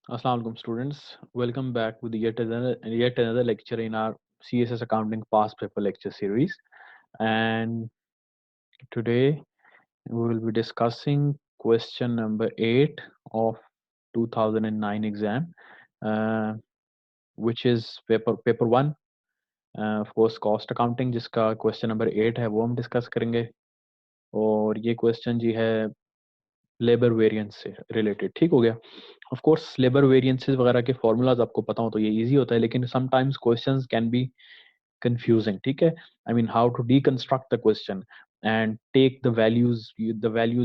Assalamualaikum students. Welcome back with yet another lecture in our CSS Accounting Past Paper lecture series. And today we will be discussing question number 8 of 2009 exam, uh, which is paper 1. Of course, cost accounting जिसका question number 8 है वो हम discuss करेंगे. और ये question जी है labour variance से related. ठीक हो गया. ऑफ कोर्स लेबर वेरिएंसेस वगैरह के फॉर्मूलाज आपको पता हो तो ये इजी होता है, लेकिन sometimes questions can be confusing. ठीक है. I mean, how to deconstruct the question and take the values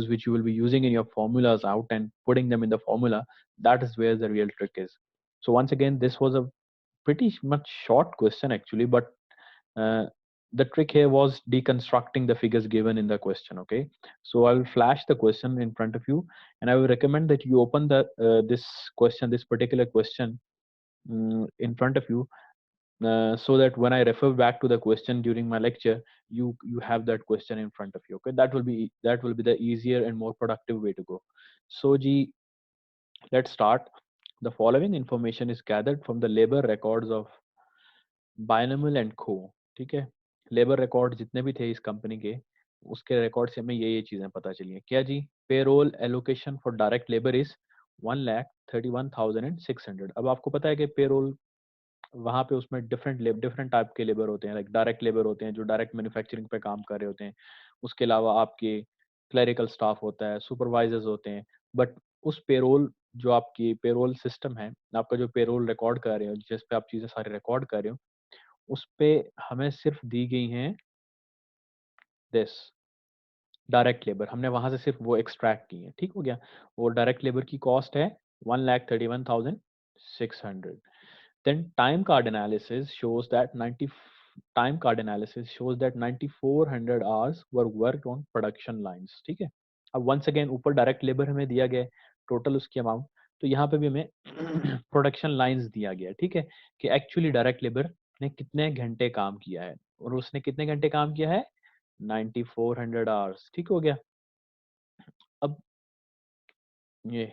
which you will be using in your formulas out and putting them in the formula. That is where the real trick is. So once again, this was a pretty much short question actually, but uh, the trick here was deconstructing the figures given in the question. Okay, so I will flash the question in front of you, and I will recommend that you open this particular question in front of you, so that when I refer back to the question during my lecture, you have that question in front of you. Okay, that will be the easier and more productive way to go. So G, let's start. The following information is gathered from the labor records of बायनमल and खो. ठीक है. Labour record जितने भी थे इस company के, उसके रिकॉर्ड से हमें ये चीजें पता चली हैं. क्या जी? Payroll allocation for direct labour is 1,31,600. अब आपको पता है कि पेरोल वहाँ पे उसमें डिफरेंट टाइप के लेबर होते हैं. लाइक डायरेक्ट लेबर होते हैं जो डायरेक्ट मैन्युफैक्चरिंग पे काम कर रहे होते हैं. उसके अलावा आपके क्लरिकल स्टाफ होता है, सुपरवाइजर्स होते हैं. बट उस पेरोल जो आपकी पेरोल सिस्टम है, आपका जो पेरोल रिकॉर्ड कर रहे हो, जिस पे आप चीजें सारी रिकॉर्ड कर रहे हो, उस पे हमें सिर्फ दी गई हैं दिस डायरेक्ट लेबर. हमने वहां से सिर्फ वो एक्सट्रैक्ट की है. ठीक हो गया. और डायरेक्ट लेबर की कॉस्ट है 1,31,600. Then time card analysis shows that 9400 hours were worked on production lines. ठीक है. अब वंस अगेन ऊपर डायरेक्ट लेबर हमें दिया गया है, टोटल उसकी अमाउंट. तो यहाँ पे भी हमें प्रोडक्शन लाइंस दिया गया है. ठीक है. कि एक्चुअली डायरेक्ट लेबर ने कितने घंटे काम किया है, और उसने कितने घंटे काम किया है, 9400 आवर्स. ठीक हो गया. अब ये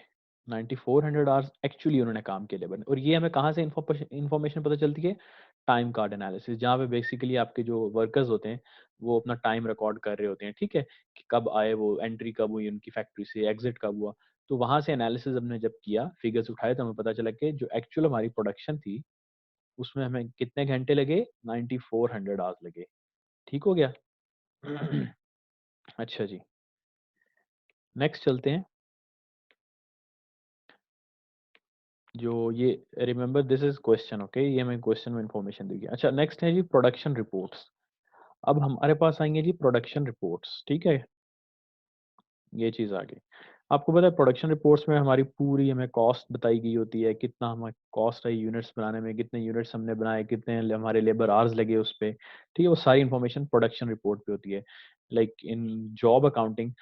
9400 आवर्स एक्चुअली उन्होंने काम किए लेबर ने. और ये हमें कहाँ से इंफॉर्मेशन पता चलती है? टाइम कार्ड एनालिसिस, जहाँ पे बेसिकली आपके जो वर्कर्स होते हैं वो अपना टाइम रिकॉर्ड कर रहे होते हैं. ठीक है. कि कब आए, वो एंट्री कब हुई उनकी फैक्ट्री से, एग्जिट कब हुआ. तो वहां से एनालिसिस हमने जब किया, फिगर्स उठाए, तो हमें पता चला कि जो एक्चुअल हमारी प्रोडक्शन थी उसमें हमें कितने घंटे लगे, 9400 आवर्स लगे. ठीक हो गया. अच्छा जी, नेक्स्ट चलते हैं. जो ये remember this is question. Okay, ये हमें क्वेश्चन में इंफॉर्मेशन दी गई. अच्छा, नेक्स्ट है जी प्रोडक्शन रिपोर्ट्स. अब हमारे पास आएंगे जी प्रोडक्शन रिपोर्ट्स. ठीक है. ये चीज़ आ गई. आपको पता है प्रोडक्शन रिपोर्ट्स में हमारी पूरी हमें कॉस्ट बताई गई होती है, कितना हमें कॉस्ट है यूनिट्स बनाने में, कितने यूनिट्स हमने बनाए, कितने हमारे लेबर आवर्स लगे उस पे. ठीक है. वो सारी इन्फॉर्मेशन प्रोडक्शन रिपोर्ट पे होती है. लाइक इन जॉब अकाउंटिंग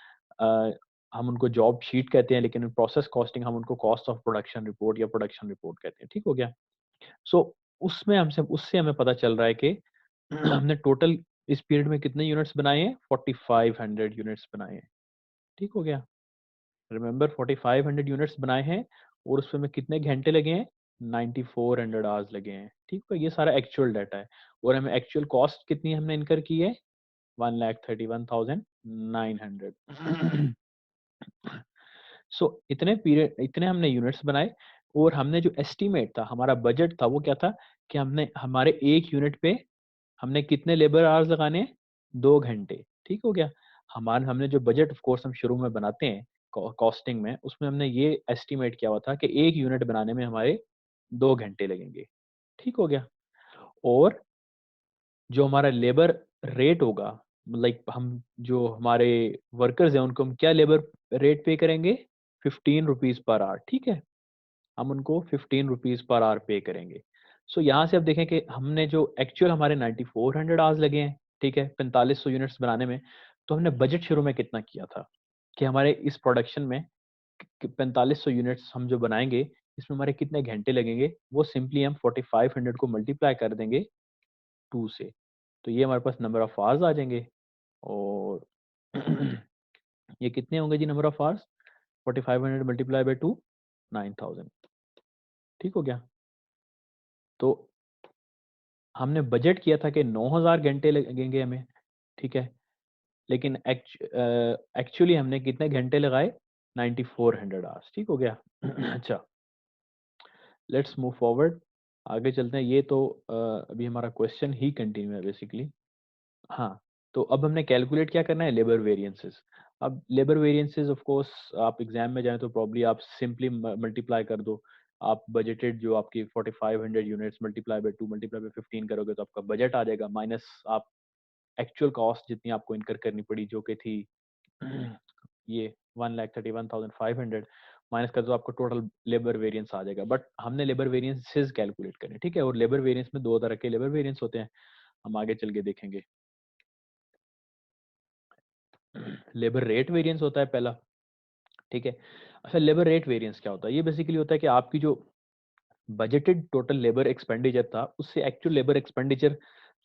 हम उनको जॉब शीट कहते हैं, लेकिन इन प्रोसेस कॉस्टिंग हम उनको कॉस्ट ऑफ प्रोडक्शन रिपोर्ट या प्रोडक्शन रिपोर्ट कहते हैं. ठीक हो गया. सो उसमें हमसे उससे हमें पता चल रहा है कि हमने टोटल इस पीरियड में कितने यूनिट्स बनाए हैं, 4500 यूनिट्स बनाए हैं. ठीक हो गया. रिमेंबर 4500 यूनिट्स बनाए हैं, और उसमें हमें कितने घंटे लगे हैं, 9400 आवर्स लगे हैं. ठीक है. ये सारा एक्चुअल डाटा है. और हमें एक्चुअल कॉस्ट कितनी हमने इनकर की है, 1,31,900. सो इतने पीरियड, इतने हमने यूनिट्स बनाए. और हमने जो एस्टिमेट था, हमारा बजट था, वो क्या था कि हमने हमारे एक यूनिट पे हमने कितने लेबर आवर्स लगाने हैं, 2 घंटे. ठीक हो गया. हमने जो बजट ऑफ कोर्स हम शुरू में बनाते हैं कॉस्टिंग में, उसमें हमने ये एस्टिमेट किया हुआ था कि एक यूनिट बनाने में हमारे 2 घंटे लगेंगे. ठीक हो गया. और जो हमारा लेबर रेट होगा, लाइक हम जो हमारे वर्कर्स हैं उनको हम क्या लेबर रेट पे करेंगे, 15 रुपीज पर आवर. ठीक है. हम उनको 15 रुपीज पर आवर पे करेंगे. सो यहाँ से अब देखें कि हमने जो एक्चुअल हमारे 9400 आवर्स लगे हैं, ठीक है, 4500 यूनिट्स बनाने में. तो हमने बजट शुरू में कितना किया था कि हमारे इस प्रोडक्शन में 4500 यूनिट्स हम जो बनाएंगे, इसमें हमारे कितने घंटे लगेंगे. वो सिंपली हम 4500 को मल्टीप्लाई कर देंगे 2 से. तो ये हमारे पास नंबर ऑफ आवर्स आ जाएंगे. और ये कितने होंगे जी number of hours, 4500 multiply by 2, 9000. ठीक हो गया। तो हमने बजट किया था कि 9000 घंटे लगेंगे हमें, ठीक है, लेकिन एक्चुअली हमने कितने घंटे लगाए, 9400 आवर्स, ठीक हो गया। अच्छा, लेट्स मूव फॉरवर्ड, आगे चलते हैं। ये तो अभी हमारा क्वेश्चन ही कंटिन्यू है बेसिकली। हाँ, तो अब हमने कैलकुलेट क्या करना है, लेबर वेरिएंसेस। अब लेबर वेरिएंसेस ऑफ कोर्स आप एग्जाम में जाएं तो प्रॉब्ली आप सिंपली मल्टीप्लाई कर दो। आप बजटेड जो आपकी 4500 units multiply by 2 multiply by 15 करोगे तो आपका बजट आ जाएगा, माइनस आप एक्चुअल कॉस्ट जितनी आपको इनकर करनी पड़ी जो कि थी ये 1,31,500, माइनस कर दो, आपको टोटल लेबर वेरिएंस आ जाएगा। बट हमने लेबर वेरिएंसेस कैलकुलेट करने, ठीक है, और लेबर वेरिएंस में दो तरह के लेबर वेरिएंस होते हैं, हम आगे चल के देखेंगे। लेबर रेट वेरिएंस होता है पहला, ठीक है। अच्छा, लेबर रेट वेरिएंस क्या होता है, ये बेसिकली होता है कि आपकी जो बजटेड टोटल लेबर एक्सपेंडिचर था उससे एक्चुअल लेबर एक्सपेंडिचर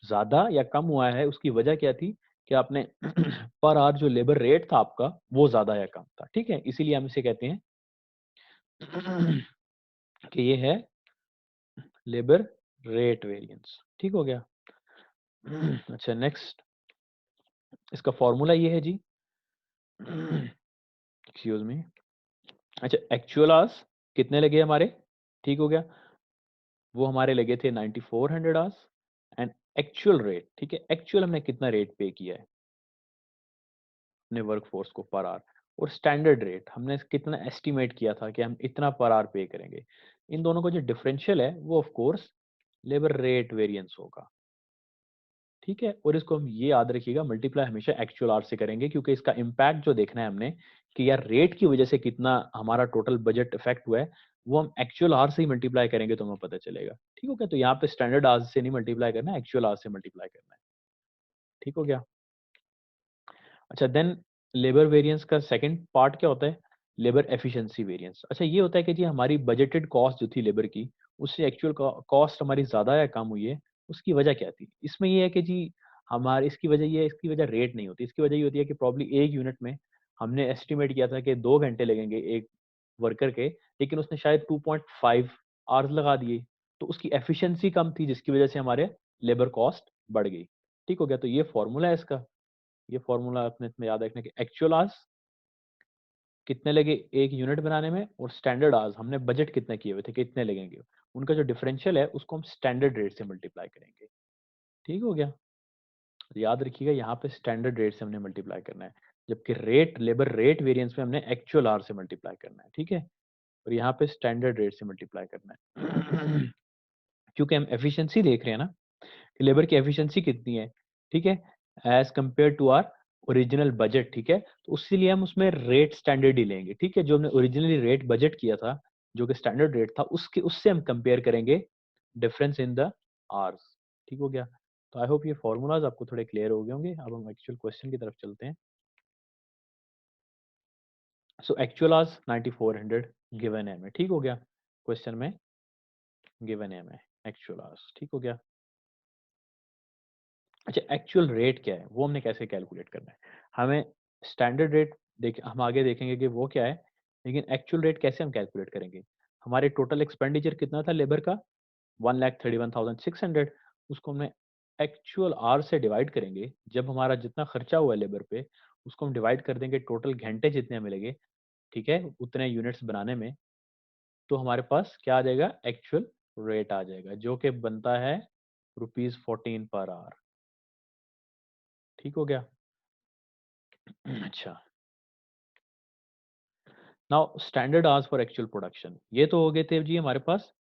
ज्यादा या कम हुआ है, उसकी वजह क्या थी कि आपने पर आवर जो लेबर रेट था आपका वो ज्यादा या कम था, ठीक है, इसीलिए हम इसे कहते हैं कि ये है लेबर रेट वेरिएंस, ठीक हो गया। अच्छा, नेक्स्ट इसका फॉर्मूला ये है जी, एक्सक्यूज मी। अच्छा, एक्चुअल आवर्स कितने लगे हमारे, ठीक हो गया, वो हमारे लगे थे 9400 आवर्स, एंड एक्चुअल रेट, ठीक है, एक्चुअल हमने कितना रेट पे किया है अपने वर्क फोर्स को पर आवर, और स्टैंडर्ड रेट हमने कितना एस्टिमेट किया था कि हम इतना पर आवर पे करेंगे। इन दोनों का जो डिफरेंशियल है वो of course labour rate variance होगा, ठीक है, और इसको हम ये याद रखिएगा मल्टीप्लाई हमेशा एक्चुअल आवर से करेंगे, क्योंकि इसका इम्पैक्ट जो देखना है हमने कि यार रेट की वजह से कितना हमारा टोटल बजट इफेक्ट हुआ है, वो हम एक्चुअल आवर से ही मल्टीप्लाई करेंगे तो हमें पता चलेगा, ठीक हो गया। तो यहाँ पे स्टैंडर्ड आवर से नहीं मल्टीप्लाई करना है, एक्चुअल आवर से मल्टीप्लाई करना है, ठीक हो गया। अच्छा, देन लेबर वेरिएंस का सेकंड पार्ट क्या होता है, लेबर एफिशिएंसी वेरिएंस। अच्छा, ये होता है कि जी हमारी बजटेड कॉस्ट जो थी लेबर की उससे एक्चुअल कॉस्ट हमारी ज्यादा या कम हुई है, उसकी वजह क्या थी। इसमें ये है कि जी हमारी इसकी वजह ये है, इसकी वजह रेट नहीं होती, इसकी वजह ये होती है कि प्रॉब्ली एक यूनिट में हमने एस्टिमेट किया था कि 2 घंटे लगेंगे एक वर्कर के, लेकिन उसने शायद 2.5 आवर्स लगा दिए, तो उसकी एफिशिएंसी कम थी जिसकी वजह से हमारे लेबर कॉस्ट बढ़ गई, ठीक हो गया। तो ये फॉर्मूला है इसका, ये फॉर्मूला अपने इसमें याद रखने के एक्चुअल आवर्स कितने लगे एक यूनिट बनाने में, और स्टैंडर्ड आवर्स हमने बजट कितने किए हुए थे कितने लगेंगे, उनका जो डिफरेंशियल है उसको हम स्टैंडर्ड रेट से मल्टीप्लाई करेंगे, ठीक हो गया। तो याद रखिएगा यहाँ पे स्टैंडर्ड रेट से हमने मल्टीप्लाई करना है, जबकि रेट लेबर रेट वेरिएंस में हमने एक्चुअल आवर से मल्टीप्लाई करना है, ठीक है, और यहाँ पे स्टैंडर्ड रेट से मल्टीप्लाई करना है। क्योंकि हम एफिशिएंसी देख रहे हैं ना कि लेबर की एफिशिएंसी कितनी है, ठीक है, as compare to our original budget, ठीक है, तो उसके लिए हम उसमें रेट स्टैंडर्ड ही लेंगे, ठीक है, जो हमने ओरिजिनली रेट बजट किया था जो कि स्टैंडर्ड रेट था उसके उससे हम कंपेयर करेंगे डिफरेंस इन द आवर्स, ठीक हो गया। तो आई होप ये फॉर्मूलाज आपको थोड़े क्लियर हो गए होंगे। अब हम एक्चुअल क्वेश्चन की तरफ चलते हैं। सो एक्चुअल आवर्स 9400 गिवन है हमें, ठीक हो गया, क्वेश्चन में गिवन है हमें एक्चुअल आवर्स, ठीक हो गया। अच्छा, एक्चुअल रेट क्या है वो हमने कैसे कैलकुलेट करना है, हमें स्टैंडर्ड रेट देख हम आगे देखेंगे कि वो क्या है, लेकिन एक्चुअल रेट कैसे हम कैलकुलेट करेंगे। हमारे टोटल एक्सपेंडिचर कितना था लेबर का, 1,31,600, उसको हमने एक्चुअल आवर से डिवाइड करेंगे, जब हमारा जितना खर्चा हुआ है लेबर पे उसको हम डिवाइड कर देंगे टोटल घंटे जितने मिलेंगे, ठीक है, उतने यूनिट्स बनाने में, तो हमारे पास क्या आ जाएगा, एक्चुअल रेट आ जाएगा जो कि बनता है ₹14 पर आवर, ठीक हो गया। अच्छा, now standard hours for actual production, ये तो हो गए थे जी हमारे पास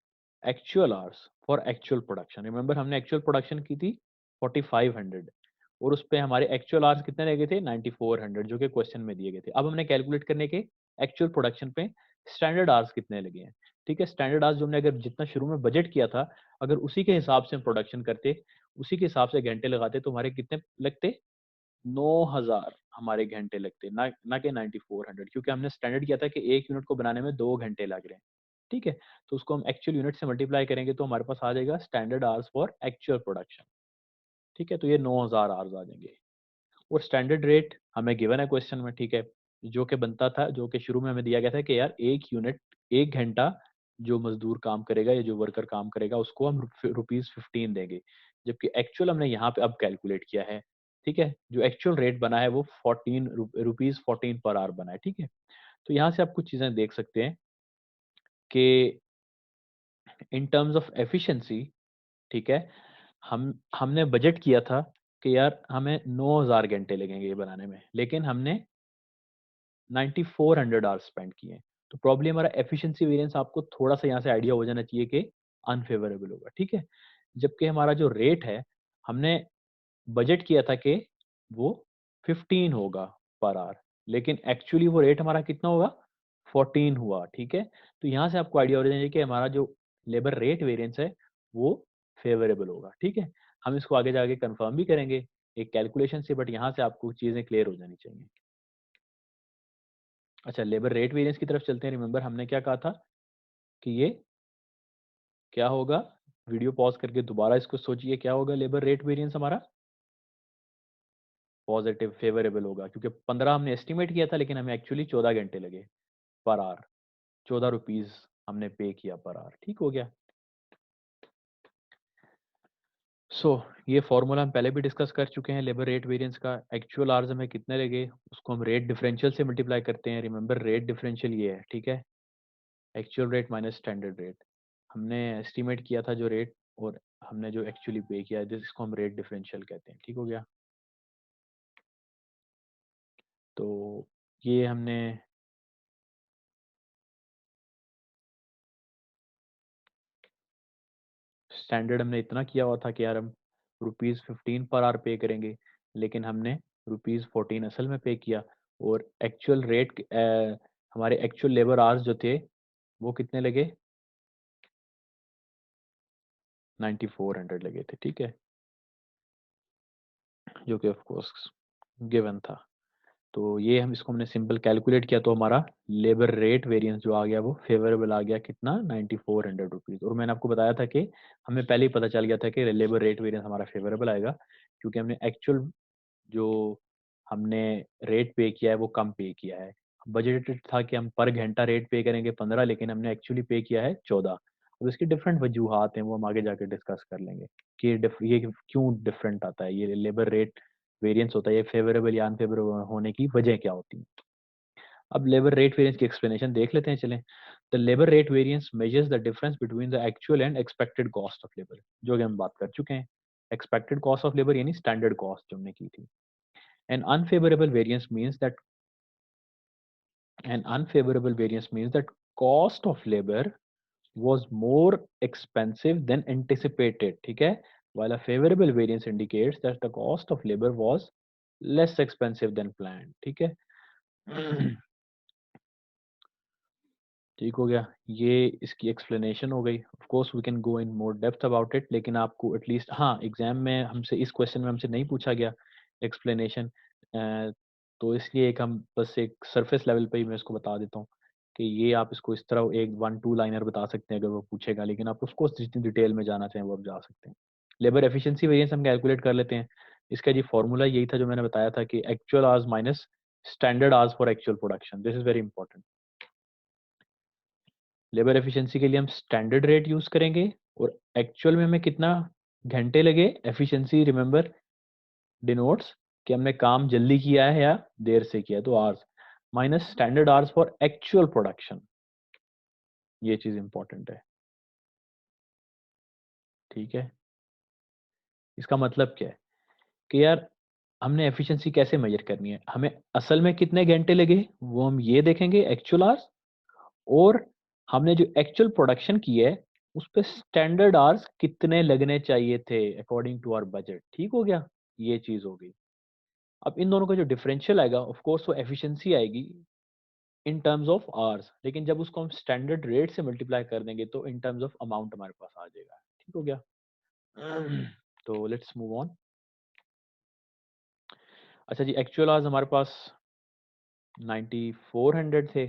actual hours for actual production. Remember हमने एक्चुअल प्रोडक्शन की थी 4500, और उस पे हमारे एक्चुअल आवर्स कितने लगे थे 9400 जो कि क्वेश्चन में दिए गए थे। अब हमने कैलकुलेट करने के एक्चुअल प्रोडक्शन पे स्टैंडर्ड आवर्स कितने लगे हैं, ठीक है, स्टैंडर्ड आवर्स जो हमने अगर जितना शुरू में बजट किया था अगर उसी के हिसाब से हम प्रोडक्शन करते, उसी के हिसाब से घंटे लगाते तो हमारे कितने लगते, 9000 हमारे घंटे लगते, ना ना कि 9400, क्योंकि हमने स्टैंडर्ड किया था कि एक यूनिट को बनाने में 2 घंटे लग रहे हैं, ठीक है, तो उसको हम एक्चुअल यूनिट से मल्टीप्लाई करेंगे तो हमारे पास आ जाएगा standard hours for actual production, ठीक है, तो ये 9000 आवर्स आ जाएंगे। और स्टैंडर्ड रेट हमें गिवन है क्वेश्चन में, ठीक है, जो कि बनता था, जो कि शुरू में हमें दिया गया था कि यार एक यूनिट एक घंटा जो मजदूर काम करेगा या जो वर्कर काम करेगा उसको हम ₹15 देंगे, जबकि एक्चुअल हमने यहाँ पे अब कैलकुलेट किया है। ठीक है, जो एक्चुअल रेट बना है वो 14 रुपीज 14 पर आवर बना है। ठीक है, तो यहाँ से आप कुछ चीजें देख सकते हैं कि इन टर्म्स ऑफ एफिशिएंसी, ठीक है, हमने बजट किया था कि यार हमें 9,000 घंटे लगेंगे ये बनाने में, लेकिन हमने 9400 आवर्स स्पेंड किए हैं। तो प्रॉब्लम हमारा एफिशिएंसी वेरिएंस आपको थोड़ा सा यहाँ से आइडिया हो जाना चाहिए कि अनफेवरेबल होगा। ठीक है, जबकि हमारा जो रेट है, हमने बजट किया था कि वो 15 होगा पर आवर, लेकिन एक्चुअली वो रेट हमारा कितना होगा, 14 हुआ। ठीक है, तो यहाँ से आपको आइडिया हो जाना चाहिए कि हमारा जो लेबर रेट वेरिएंस है वो फेवरेबल होगा। ठीक है, हम इसको आगे जाके कंफर्म भी करेंगे एक कैलकुलेशन से, बट यहाँ से आपको चीजें क्लियर हो जानी चाहिए। अच्छा, लेबर रेट वेरिएंस की तरफ चलते हैं। रिमेंबर हमने क्या कहा था कि ये क्या होगा, वीडियो पॉज करके दोबारा इसको सोचिए, क्या होगा लेबर रेट वेरिएंस हमारा, पॉजिटिव फेवरेबल होगा, क्योंकि 15 हमने एस्टिमेट किया था लेकिन हमें एक्चुअली 14 घंटे लगे पर आवर, 14 रुपीज हमने पे किया पर आवर। ठीक हो गया। सो ये फॉर्मूला हम पहले भी डिस्कस कर चुके हैं लेबर रेट वेरिएंस का। एक्चुअल आवर्स हमें कितने लगे उसको हम रेट डिफरेंशियल से मल्टीप्लाई करते हैं। रिमेंबर रेट डिफरेंशियल ये है। ठीक है, actual rate minus standard rate. हमने एस्टिमेट किया था जो रेट, और हमने जो एक्चुअली पे किया है, जिसको हम रेट डिफरेंशियल कहते हैं। ठीक हो गया। तो ये हमने स्टैंडर्ड हमने इतना किया हुआ था कि यार हम ₹15 पर आवर पे करेंगे, लेकिन हमने ₹14 असल में पे किया। और एक्चुअल रेट हमारे एक्चुअल लेबर आवर्स जो थे वो कितने लगे, 9400 लगे थे। ठीक है, जो कि ऑफ कोर्स गिवन था। तो ये हम इसको हमने सिंपल कैलकुलेट किया तो हमारा लेबर रेट वेरिएंस जो आ गया वो फेवरेबल आ गया, कितना, 9400 रुपीज़। और मैंने आपको बताया था कि हमें पहले ही पता चल गया था कि लेबर रेट वेरिएंस हमारा फेवरेबल आएगा, क्योंकि हमने एक्चुअल जो हमने रेट पे किया है वो कम पे किया है। बजटेड था कि हम पर घंटा रेट पे करेंगे 15, लेकिन हमने एक्चुअली पे किया है 14। अब इसकी डिफरेंट वजूहात हैं, वो हम आगे जाके डिस्कस कर लेंगे कि ये क्यों डिफरेंट आता है, ये लेबर रेट वेरिएंस होता है, ये फेवरेबल या अनफेवरेबल होने की वजह क्या होती है। अब लेबर रेट वेरिएंस की एक्सप्लेनेशन देख लेते हैं, चलें। The labour rate variance measures the difference between the actual and expected cost of labour, जो कि हम बात कर चुके हैं। एक्सपेक्टेड कॉस्ट ऑफ लेबर यानी स्टैंडर्ड कॉस्ट जो हमने की थी। An unfavorable variance means that an unfavorable variance means that cost of labor was more expensive than anticipated. ठीक है, while a favorable variance indicates that the cost of labor was less expensive than planned. ठीक है, ठीक हो गया। ये इसकी explanation हो गई। Of course we can go in more depth about it, लेकिन आपको एटलीस्ट, हाँ, एग्जाम में हमसे इस क्वेश्चन में हमसे नहीं पूछा गया एक्सप्लेनेशन, तो इसलिए एक हम बस एक सरफेस लेवल पे ही मैं इसको बता देता हूँ कि ये आप इसको इस तरह एक 1-2 लाइनर बता सकते हैं अगर वो पूछेगा, लेकिन आप उसको जितनी डिटेल में जाना चाहें वो आप जा सकते हैं। लेबर एफिशिएंसी वेरिएंस हम कैलकुलेट कर लेते हैं। इसका जी फॉर्मूला यही था जो मैंने बताया था कि actual hours minus standard hours for actual production. This is very important. Labour efficiency के लिए हम स्टैंडर्ड रेट यूज करेंगे, और एक्चुअल में हमें कितना घंटे लगे, एफिशिएंसी रिमेंबर डिनोट्स कि हमने काम जल्दी किया है या देर से किया है, तो hours minus standard hours for actual production. ये चीज इंपॉर्टेंट है। ठीक है, इसका मतलब क्या है कि यार हमने एफिशिएंसी कैसे मेजर करनी है, हमें असल में कितने घंटे लगे वो हम ये देखेंगे एक्चुअल आवर्स, और हमने जो एक्चुअल प्रोडक्शन की है उस पे स्टैंडर्ड आवर्स कितने लगने चाहिए थे अकॉर्डिंग टू आवर बजट। ठीक हो गया, ये चीज हो गई। अब इन दोनों का जो डिफरेंशियल आएगा ऑफ कोर्स वो एफिशिएंसी आएगी इन टर्म्स ऑफ आवर्स, लेकिन जब उसको हम स्टैंडर्ड रेट से मल्टीप्लाई कर देंगे तो इन टर्म्स ऑफ अमाउंट हमारे पास आ जाएगा। ठीक हो गया। तो लेट्स मूव ऑन। अच्छा जी, एक्चुअल आवर्स हमारे पास 9400 थे।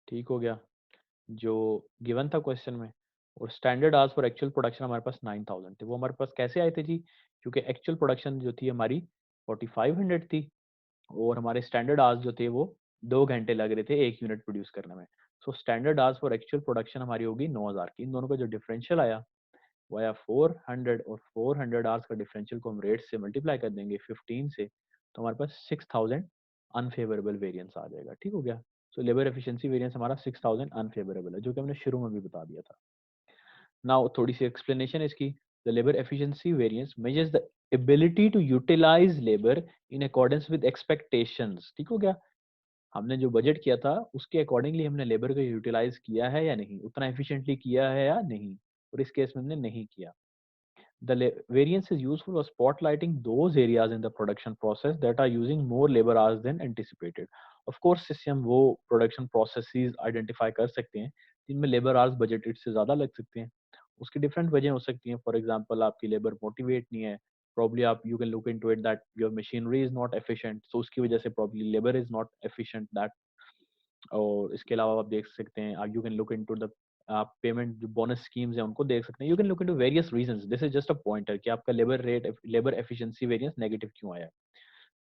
ठीक हो गया, जो गिवन था क्वेश्चन में। और standard hours for actual production हमारे पास 9000 थे। वो हमारे पास कैसे आए थे जी, क्योंकि एक्चुअल प्रोडक्शन जो थी हमारी 4500 थी, और हमारे स्टैंडर्ड आवर्स जो थे वो 2 घंटे लग रहे थे 1 यूनिट प्रोड्यूस करने में। So standard hours for actual production हमारी होगी 9000 की। इन दोनों का जो डिफरेंशियल आया वो आया 400, और 400 आवर्स का डिफरेंशियल को हम रेट से मल्टीप्लाई कर देंगे 15 से, तो हमारे पास 6000 अनफेवरेबल वेरिएंस आ जाएगा। ठीक हो गया। सो लेबर एफिशिएंसी वेरिएंस हमारा 6000 अनफेवरेबल है, जो कि हमने शुरू में भी बता दिया था। नाउ थोड़ी सी एक्सप्लेनेशन है इसकी। The labour efficiency variance measures the ability to utilise labour in accordance with expectations. ठीक हो गया। हमने जो बजट किया था उसके अकॉर्डिंगली हमने लेबर को यूटिलाइज किया है या नहीं, उतना एफिशिएंटली किया है या नहीं, और इस केस में हमने नहीं किया। The variance is useful for spotlighting those areas in the production process that are using more labor hours than anticipated. Of course, इससे हम वो production processes identify कर सकते हैं जिनमें labor hours budgeted से ज़्यादा लग सकते हैं। उसकी different वजह हो सकती हैं। For example, आपकी labor motivate नहीं है, probably आप you can look into it that your machinery is not efficient, so उसकी वजह से probably labor is not efficient that। और इसके अलावा आप देख सकते हैं, you can look into the आप पेमेंट जो बोनस स्कीम्स हैं उनको देख सकते हैं। You can look into various reasons. This is just a pointer कि आपका लेबर एफिशिएंसी वेरिएंस नेगेटिव क्यों आया है।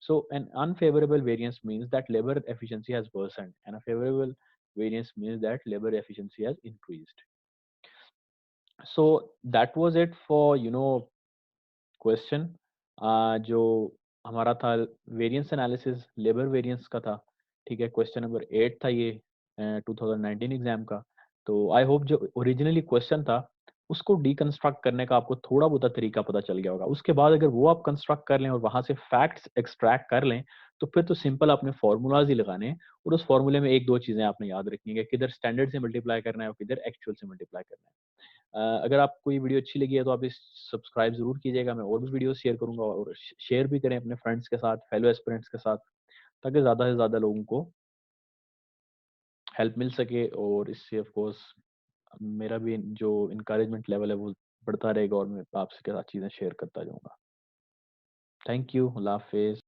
So an unfavourable variance means that labour efficiency has worsened and a favourable variance means that labour efficiency has increased. So that was it for question जो हमारा था variance analysis labour variance का था। ठीक है, क्वेश्चन नंबर 8 था ये 2019 exam का। तो आई होप जो ओरिजिनली क्वेश्चन था उसको डीकंस्ट्रक्ट करने का आपको थोड़ा बहुत तरीका पता चल गया होगा। उसके बाद अगर वो आप कंस्ट्रक्ट कर लें और वहां से फैक्ट्स एक्सट्रैक्ट कर लें, तो फिर तो सिंपल आपने फॉर्मूलाज ही लगाने हैं, और उस फॉर्मूले में एक दो चीजें आपने याद रखनी है, किधर स्टैंडर्ड से मल्टीप्लाई करना है और किधर एक्चुअल से मल्टीप्लाई करना है। अगर आपको ये वीडियो अच्छी लगी है तो आप इस सब्सक्राइब ज़रूर कीजिएगा। मैं और भी वीडियो शेयर करूँगा, और शेयर भी करें अपने फ्रेंड्स के साथ, फेलो एस्पिरेंट्स के साथ, ताकि ज़्यादा से ज़्यादा लोगों को हेल्प मिल सके। और इससे ऑफ कोर्स मेरा भी जो इनकरेजमेंट लेवल है वो बढ़ता रहेगा, और मैं आपसे के साथ चीज़ें शेयर करता जाऊँगा। Thank you. अल्लाह हाफिज़।